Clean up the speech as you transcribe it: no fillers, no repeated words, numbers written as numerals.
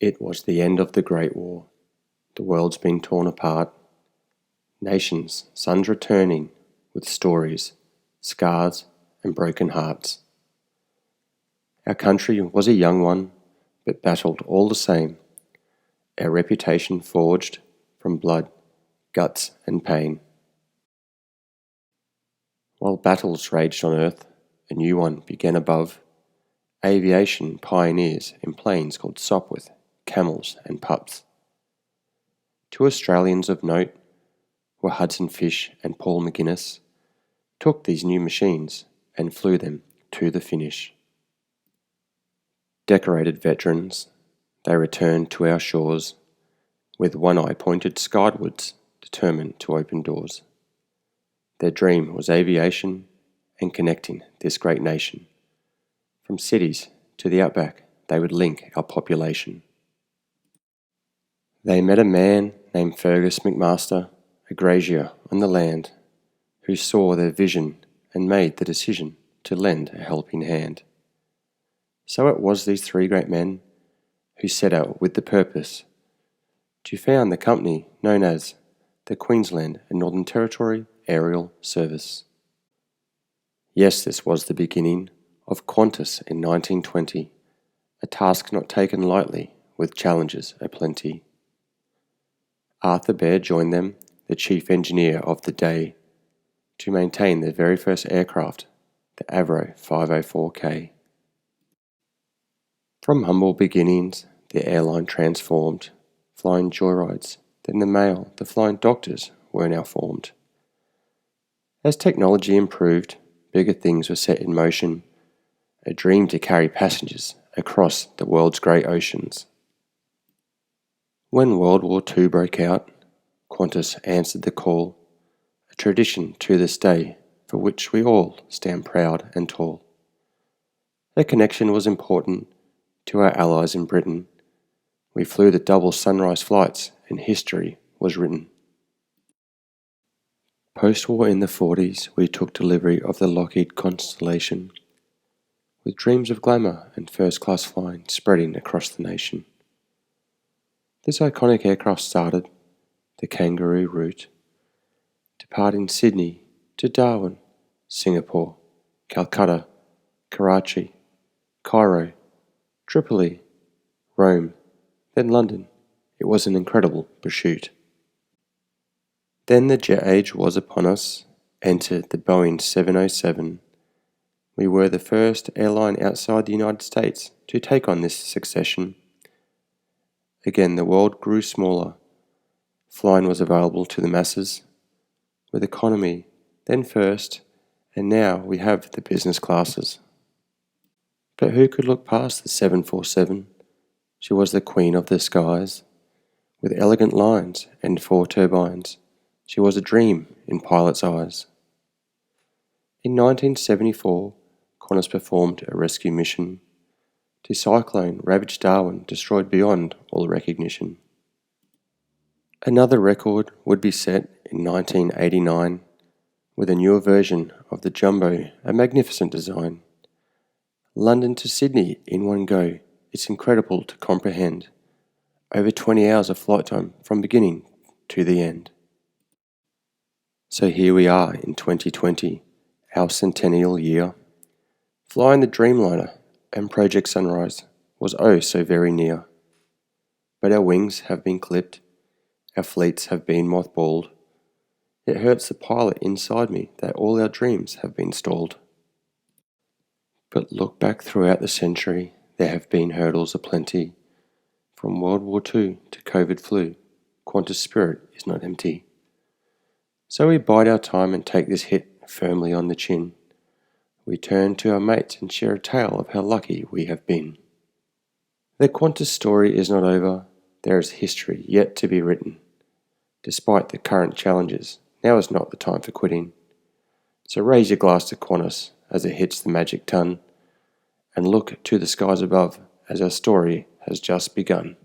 It was the end of the Great War. The world's been torn apart. Nations, sons returning with stories, scars, and broken hearts. Our country was a young one, but battled all the same. Our reputation forged from blood, guts, and pain. While battles raged on earth, a new one began above. Aviation pioneers in planes called Sopwith, Camels, and Pups. Two Australians of note were Hudson Fysh and Paul McGuinness, took these new machines and flew them to the finish. Decorated veterans, they returned to our shores, with one eye pointed skywards, determined to open doors. Their dream was aviation and connecting this great nation. From cities to the outback, they would link our population. They met a man named Fergus McMaster, a grazier on the land, who saw their vision and made the decision to lend a helping hand. So it was these three great men who set out with the purpose to found the company known as the Queensland and Northern Territory Aerial Service. Yes, this was the beginning of Qantas in 1920, a task not taken lightly with challenges aplenty. Arthur Baird joined them, the chief engineer of the day, to maintain their very first aircraft, the Avro 504K. From humble beginnings, the airline transformed, flying joyrides, then the mail, the flying doctors were now formed. As technology improved, bigger things were set in motion, a dream to carry passengers across the world's great oceans. When World War II broke out, Qantas answered the call, a tradition to this day for which we all stand proud and tall. Their connection was important to our allies in Britain. We flew the double sunrise flights and history was written. Post-war in the 40s, we took delivery of the Lockheed Constellation, with dreams of glamour and first-class flying spreading across the nation. This iconic aircraft started the Kangaroo route, departing Sydney to Darwin, Singapore, Calcutta, Karachi, Cairo, Tripoli, Rome, then London. It was an incredible pursuit. Then the jet age was upon us, entered the Boeing 707. We were the first airline outside the United States to take on this succession. Again, the world grew smaller. Flying was available to the masses, with economy then first, and now we have the business classes. But who could look past the 747? She was the queen of the skies, with elegant lines and 4 turbines. She was a dream in pilots' eyes. In 1974, Qantas performed a rescue mission to cyclone ravaged Darwin, destroyed beyond all recognition. Another record would be set in 1989 with a newer version of the Jumbo, a magnificent design. London to Sydney in one go, it's incredible to comprehend. Over 20 hours of flight time from beginning to the end. So here we are in 2020, our centennial year, flying the Dreamliner, and Project Sunrise was oh so very near. But our wings have been clipped, our fleets have been mothballed. It hurts the pilot inside me that all our dreams have been stalled. But look back throughout the century, there have been hurdles aplenty. From World War II to COVID flu, Qantas' spirit is not empty. So we bide our time and take this hit firmly on the chin. We turn to our mates and share a tale of how lucky we have been. The Qantas story is not over. There is history yet to be written. Despite the current challenges, now is not the time for quitting. So raise your glass to Qantas as it hits the magic ton, and look to the skies above as our story has just begun.